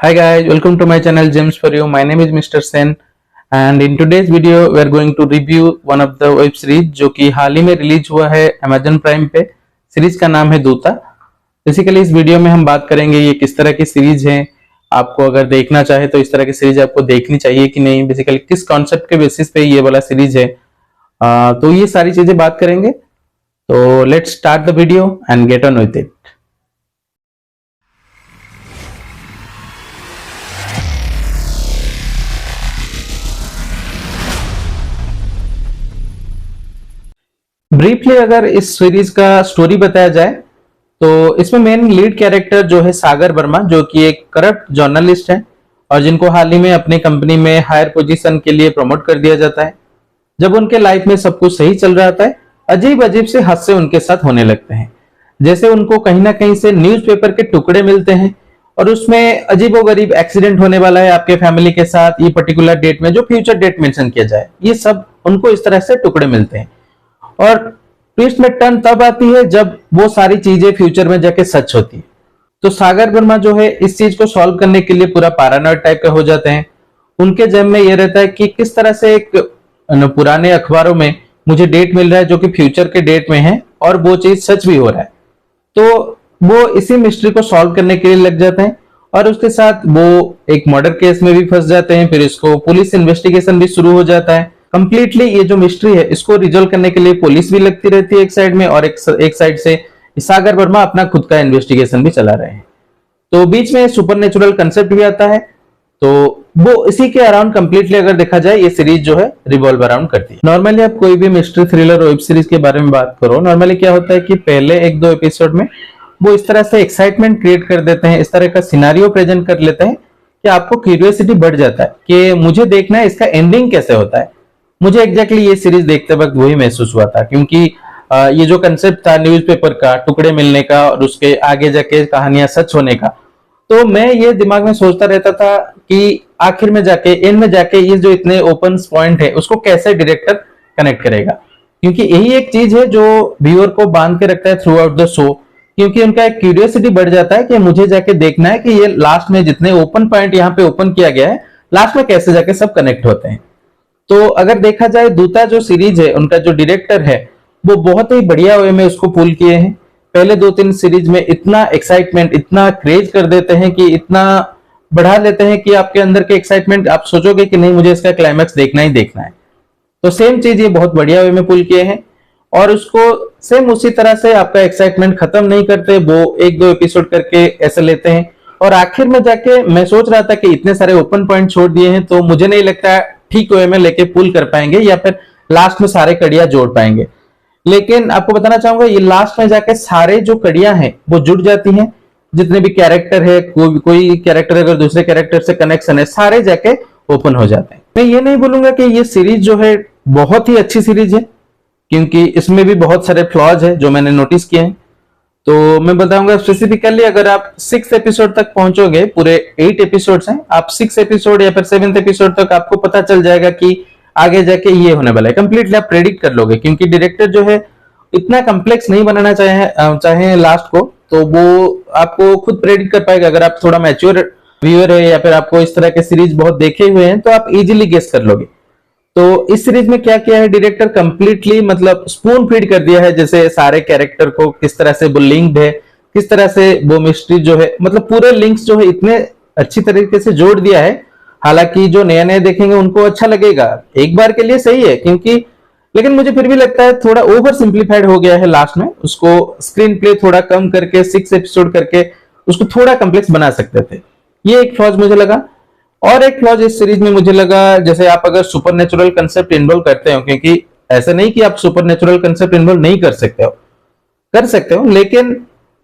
Hi guys, welcome to my channel Gems for You. My name is Mr. Sen and in today's video we are going to review one of the web series जो कि हाल ही में release हुआ है Amazon Prime पे। Series का नाम है दूता। बेसिकली इस वीडियो में हम बात करेंगे ये किस तरह की सीरीज है, आपको अगर देखना चाहे तो इस तरह की सीरीज आपको देखनी चाहिए कि नहीं, बेसिकली किस कॉन्सेप्ट के बेसिस पे ये वाला सीरीज है। तो ये सारी चीजें बात करेंगे। तो let's start the video and get on with it. Briefly अगर इस सीरीज का स्टोरी बताया जाए तो इसमें मेन लीड कैरेक्टर जो है सागर वर्मा, जो कि एक करप्ट जर्नलिस्ट है और जिनको हाल ही में अपनी कंपनी में हायर पोजीशन के लिए प्रमोट कर दिया जाता है। जब उनके लाइफ में सब कुछ सही चल रहा था, अजीब अजीब से हादसे उनके साथ होने लगते हैं। जैसे उनको कहीं ना कहीं से न्यूज़पेपर के टुकड़े मिलते हैं और उसमें अजीबोगरीब एक्सीडेंट होने वाला है आपके फैमिली के साथ, ये पर्टिकुलर डेट में जो फ्यूचर डेट मेंशन किया जाए, ये सब उनको इस तरह से टुकड़े मिलते हैं। और ट्विस्ट में टर्न तब आती है जब वो सारी चीजें फ्यूचर में जाके सच होती है। तो सागर वर्मा जो है इस चीज को सॉल्व करने के लिए पूरा पैरानॉइड टाइप का हो जाते हैं। उनके जहन में ये रहता है कि किस तरह से एक पुराने अखबारों में मुझे डेट मिल रहा है जो कि फ्यूचर के डेट में है और वो चीज सच भी हो रहा है। तो वो इसी मिस्ट्री को सॉल्व करने के लिए लग जाते हैं और उसके साथ वो एक मर्डर केस में भी फंस जाते हैं। फिर इसको पुलिस इन्वेस्टिगेशन भी शुरू हो जाता है। कंप्लीटली ये जो मिस्ट्री है इसको रिजोल्व करने के लिए पुलिस भी लगती रहती है एक साइड में, और एक साइड से सागर वर्मा अपना खुद का इन्वेस्टिगेशन भी चला रहे हैं। तो बीच में सुपरनेचुरल कंसेप्ट भी आता है। तो वो इसी के अराउंड कंप्लीटली अगर देखा जाए ये सीरीज जो है रिवॉल्व अराउंड करती है। नॉर्मली आप कोई भी मिस्ट्री थ्रिलर वेब सीरीज के बारे में बात करो, नॉर्मली क्या होता है कि पहले एक दो एपिसोड में वो इस तरह से एक्साइटमेंट क्रिएट कर देते हैं, इस तरह का सिनारियो प्रेजेंट कर लेते हैं कि आपको क्यूरियोसिटी बढ़ जाता है कि मुझे देखना है इसका एंडिंग कैसे होता है। मुझे एग्जैक्टली ये सीरीज देखते वक्त वही महसूस हुआ था, क्योंकि ये जो कंसेप्ट था न्यूज़पेपर का टुकड़े मिलने का और उसके आगे जाके कहानियां सच होने का, तो मैं ये दिमाग में सोचता रहता था कि आखिर में जाके एंड में जाके ये जो इतने ओपन पॉइंट है उसको कैसे डायरेक्टर कनेक्ट करेगा, क्योंकि यही एक चीज है जो व्यूअर को बांध के रखता है थ्रू आउट द शो। क्योंकि उनका एक क्यूरियोसिटी बढ़ जाता है कि मुझे जाके देखना है कि ये लास्ट में जितने ओपन पॉइंट यहाँ पे ओपन किया गया है लास्ट में कैसे जाके सब कनेक्ट होते हैं। तो अगर देखा जाए दूता जो सीरीज है, उनका जो डायरेक्टर है वो बहुत ही बढ़िया वे में उसको पुल किए हैं। पहले दो तीन सीरीज में इतना एक्साइटमेंट, इतना क्रेज कर देते हैं कि इतना बढ़ा लेते हैं कि आपके अंदर के एक्साइटमेंट आप सोचोगे कि नहीं मुझे इसका क्लाइमैक्स देखना ही देखना है। तो सेम चीज ये बहुत बढ़िया वे में पुल किए हैं और उसको सेम उसी तरह से आपका एक्साइटमेंट खत्म नहीं करते, वो एक दो एपिसोड करके ऐसे लेते हैं। और आखिर में जाके मैं सोच रहा था कि इतने सारे ओपन पॉइंट छोड़ दिए हैं तो मुझे नहीं लगता ठीक वे में लेके पुल कर पाएंगे या फिर लास्ट में सारे कड़ियां जोड़ पाएंगे। लेकिन आपको बताना चाहूंगा ये लास्ट में जाके सारे जो कड़ियां हैं वो जुड़ जाती हैं। जितने भी कैरेक्टर है, कोई कैरेक्टर अगर दूसरे कैरेक्टर से कनेक्शन है, सारे जाके ओपन हो जाते हैं। मैं ये नहीं बोलूंगा कि ये सीरीज जो है बहुत ही अच्छी सीरीज है, क्योंकि इसमें भी बहुत सारे फ्लॉज है जो मैंने नोटिस किए हैं। तो मैं बताऊंगा स्पेसिफिकली अगर आप 6 एपिसोड तक पहुंचोगे, पूरे 8 एपिसोड्स हैं, आप 6 एपिसोड या फिर 7th एपिसोड तक आपको पता चल जाएगा कि आगे जाके ये होने वाला है। कंप्लीटली आप प्रेडिक्ट कर लोगे, क्योंकि डायरेक्टर जो है इतना कम्प्लेक्स नहीं बनाना चाहे लास्ट को, तो वो आपको खुद प्रेडिक्ट कर पाएगा। अगर आप थोड़ा मैच्योर व्यूअर है या फिर आपको इस तरह के सीरीज बहुत देखे हुए हैं तो आप इजीली गेस कर लोगे। तो इस सीरीज में क्या किया है डायरेक्टर, कंप्लीटली मतलब स्पून फीड कर दिया है, जैसे सारे कैरेक्टर को किस तरह से वो लिंक्ड है, किस तरह से वो मिस्ट्री जो है, मतलब पूरे लिंक्स जो है इतने अच्छी तरीके से जोड़ दिया है। हालांकि जो नए नए देखेंगे उनको अच्छा लगेगा, एक बार के लिए सही है, क्योंकि लेकिन मुझे फिर भी लगता है थोड़ा ओवर सिंप्लीफाइड हो गया है लास्ट में। उसको स्क्रीन प्ले थोड़ा कम करके 6 एपिसोड करके उसको थोड़ा कम्प्लेक्स बना सकते थे, ये एक फ्लॉज मुझे लगा। और एक फ्लॉज इस सीरीज में मुझे लगा, जैसे आप अगर सुपरनेचुरल कंसेप्ट इन्वॉल्व करते हो, क्योंकि ऐसा नहीं कि आप सुपरनेचुरल कंसेप्ट इन्वॉल्व नहीं कर सकते हो, कर सकते हो, लेकिन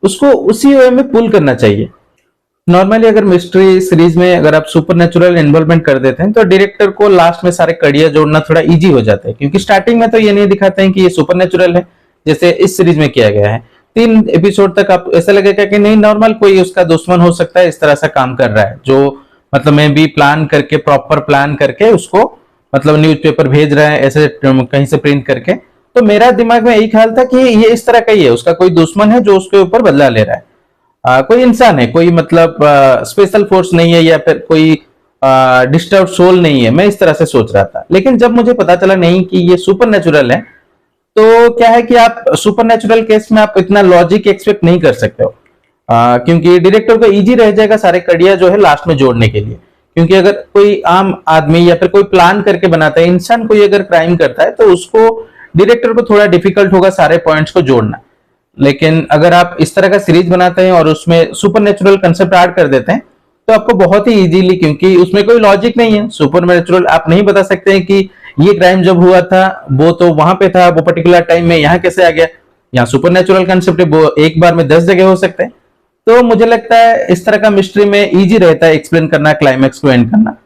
उसको उसी वे में पुल करना चाहिए। नॉर्मली अगर मिस्ट्री सीरीज में अगर आप सुपरनेचुरल इन्वॉल्वमेंट कर देते हैं तो डायरेक्टर को लास्ट में सारे कड़ियां जोड़ना थोड़ा इजी हो जाता है, क्योंकि स्टार्टिंग में तो ये नहीं दिखाते हैं कि ये सुपरनेचुरल है, जैसे इस सीरीज में किया गया है। 3 एपिसोड तक आप ऐसा लगेगा कि नहीं नॉर्मल कोई उसका दुश्मन हो सकता है, इस तरह से काम कर रहा है, जो मतलब मैं भी प्लान करके प्रॉपर प्लान करके उसको मतलब न्यूज़पेपर भेज रहा है ऐसे कहीं से प्रिंट करके। तो मेरा दिमाग में यही ख्याल था कि ये इस तरह का ही है, उसका कोई दुश्मन है जो उसके ऊपर बदला ले रहा है। कोई इंसान है, कोई मतलब स्पेशल फोर्स नहीं है या फिर कोई डिस्टर्ब सोल नहीं है, मैं इस तरह से सोच रहा था। लेकिन जब मुझे पता चला नहीं कि ये सुपर नेचुरल है, तो क्या है कि आप सुपर नेचुरल केस में आप इतना लॉजिक एक्सपेक्ट नहीं कर सकते हो, क्योंकि डायरेक्टर को इजी रह जाएगा सारे कड़िया जो है लास्ट में जोड़ने के लिए। क्योंकि अगर कोई आम आदमी या फिर कोई प्लान करके बनाता है, इंसान कोई अगर क्राइम करता है, तो उसको डायरेक्टर को थोड़ा डिफिकल्ट होगा सारे पॉइंट्स को जोड़ना। लेकिन अगर आप इस तरह का सीरीज बनाते हैं और उसमें सुपर नेचुरल कंसेप्ट ऐड कर देते हैं, तो आपको बहुत ही इजीली, क्योंकि उसमें कोई लॉजिक नहीं है, सुपर नेचुरल आप नहीं बता सकते हैं कि ये क्राइम जब हुआ था वो तो वहां पे था, वो पर्टिकुलर टाइम में यहाँ कैसे आ गया। यहाँ सुपर नेचुरल कंसेप्ट है, वो एक बार में 10 जगह हो सकते हैं। तो मुझे लगता है इस तरह का मिस्ट्री में इजी रहता है एक्सप्लेन करना, क्लाइमैक्स को एंड करना।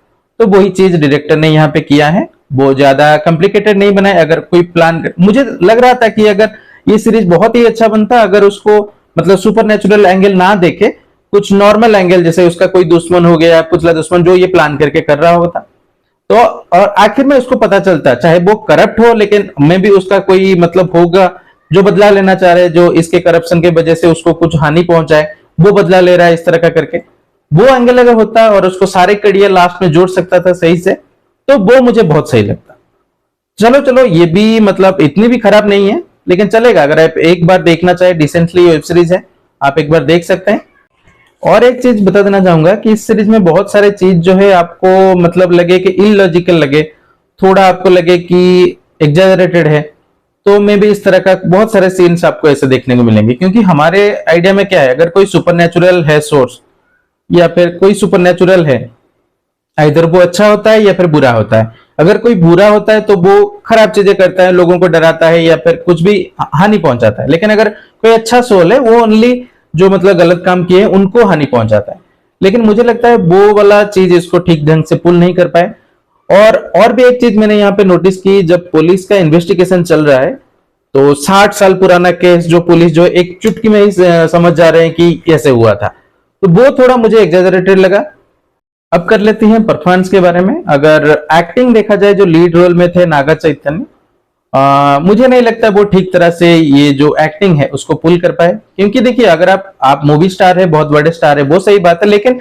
तो वही चीज डायरेक्टर ने यहाँ पे किया है, वो ज्यादा कॉम्प्लिकेटेड नहीं बनाया। अगर कोई प्लान मुझे लग रहा था कि अगर ये सीरीज बहुत ही अच्छा बनता अगर उसको मतलब सुपर नेचुरल एंगल ना देखे, कुछ नॉर्मल एंगल, जैसे उसका कोई दुश्मन हो गया, पुतला दुश्मन जो ये प्लान करके कर रहा होता, तो और आखिर में उसको पता चलता, चाहे वो करप्ट हो लेकिन मैं भी उसका कोई मतलब होगा जो बदला लेना चाह रहे, जो इसके करप्शन के वजह से उसको कुछ हानि पहुंचाए, वो बदला ले रहा है इस तरह का करके, वो एंगल अगर होता और उसको सारे कड़िया लास्ट में जोड़ सकता था सही से, तो वो मुझे बहुत सही लगता। चलो चलो, ये भी मतलब इतनी भी खराब नहीं है, लेकिन चलेगा। अगर आप एक बार देखना चाहे, डिसेंटली वेब सीरीज है, आप एक बार देख सकते हैं। और एक चीज बता देना चाहूंगा कि इस सीरीज में बहुत सारे चीज जो है आपको मतलब लगे कि इलॉजिकल लगे, थोड़ा आपको लगे कि एग्जैजरेटेड है, तो मे भी इस तरह का बहुत सारे सीन्स आपको ऐसे देखने को मिलेंगे। क्योंकि हमारे आइडिया में क्या है, अगर कोई सुपरनेचुरल है सोर्स या फिर कोई सुपरनेचुरल है, इधर वो अच्छा होता है या फिर बुरा होता है। अगर कोई बुरा होता है तो वो खराब चीजें करता है, लोगों को डराता है या फिर कुछ भी हानि पहुंचाता है। लेकिन अगर कोई अच्छा सोल है, वो ओनली जो मतलब गलत काम किए उनको हानि पहुंचाता है। लेकिन मुझे लगता है वो वाला चीज इसको ठीक ढंग से पुल नहीं कर पाए। और भी एक चीज मैंने यहाँ पे नोटिस की, जब पुलिस का इन्वेस्टिगेशन चल रहा है, तो 60 साल पुराना केस जो पुलिस जो एक चुटकी में ही समझ जा रहे हैं कि कैसे हुआ था, तो वो थोड़ा मुझे एग्जैजरेटेड लगा। अब कर लेते हैं परफॉर्मेंस के बारे में। अगर एक्टिंग देखा जाए, जो लीड रोल में थे नागा चैतन्य, मुझे नहीं लगता वो ठीक तरह से ये जो एक्टिंग है उसको पुल कर पाए। क्योंकि देखिए, अगर आप मूवी स्टार है, बहुत बड़े स्टार है, वो सही बात है, लेकिन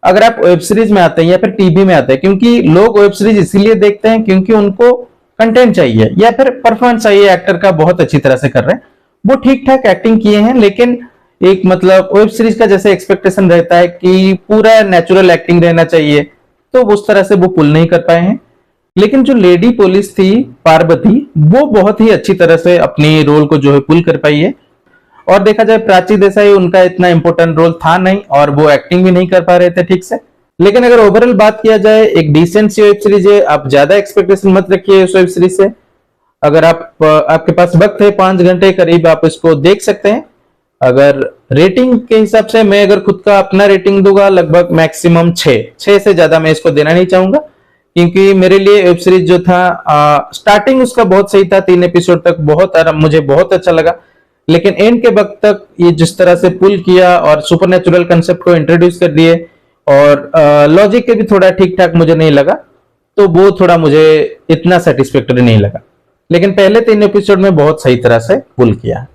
अगर आप वेब सीरीज में आते हैं या फिर टीवी में आते हैं, क्योंकि लोग वेब सीरीज इसीलिए देखते हैं क्योंकि उनको कंटेंट चाहिए या फिर परफॉर्मेंस चाहिए, एक्टर का बहुत अच्छी तरह से कर रहे हैं, वो ठीक ठाक एक्टिंग किए हैं। लेकिन एक मतलब वेब सीरीज का जैसे एक्सपेक्टेशन रहता है कि पूरा नेचुरल एक्टिंग रहना चाहिए, तो उस तरह से वो पुल नहीं कर पाए हैं। लेकिन जो लेडी पुलिस थी पार्वती, वो बहुत ही अच्छी तरह से अपनी रोल को जो है पुल कर पाई है। और देखा जाए प्राची देसाई, उनका इतना इंपॉर्टेंट रोल था नहीं और वो एक्टिंग भी नहीं कर पा रहे थे ठीक से। लेकिन अगर ओवरऑल बात किया जाए, एक डिसेंट सी वेब सीरीज है, आप ज्यादा एक्सपेक्टेशन मत रखिए इस वेब सीरीज से। अगर आपके पास वक्त है 5 घंटे करीब, आप इसको देख सकते हैं। अगर रेटिंग के हिसाब से मैं अगर खुद का अपना रेटिंग दूंगा, लगभग मैक्सिमम 6 से ज्यादा मैं इसको देना नहीं चाहूंगा। क्योंकि मेरे लिए वेब सीरीज जो था, स्टार्टिंग उसका बहुत सही था, 3 एपिसोड तक बहुत मुझे बहुत अच्छा लगा। लेकिन एंड के वक्त तक ये जिस तरह से पुल किया और सुपरनेचुरल कंसेप्ट को इंट्रोड्यूस कर दिए और लॉजिक के भी थोड़ा ठीक ठाक मुझे नहीं लगा, तो वो थोड़ा मुझे इतना सेटिस्फैक्टरी नहीं लगा। लेकिन पहले 3 एपिसोड में बहुत सही तरह से पुल किया,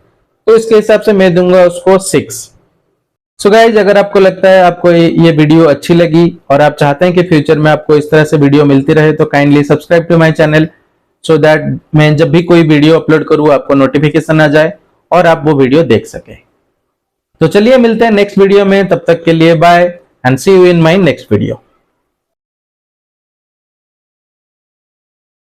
तो इसके हिसाब से मैं दूंगा उसको 6। सो गाइज, अगर आपको लगता है आपको ये वीडियो अच्छी लगी और आप चाहते हैं कि फ्यूचर में आपको इस तरह से वीडियो मिलती रहे, तो kindly subscribe to my channel, so that मैं जब भी कोई वीडियो अपलोड करूं आपको नोटिफिकेशन आ जाए और आप वो वीडियो देख सके। तो चलिए मिलते हैं नेक्स्ट वीडियो में, तब तक के लिए bye and see you in my next video.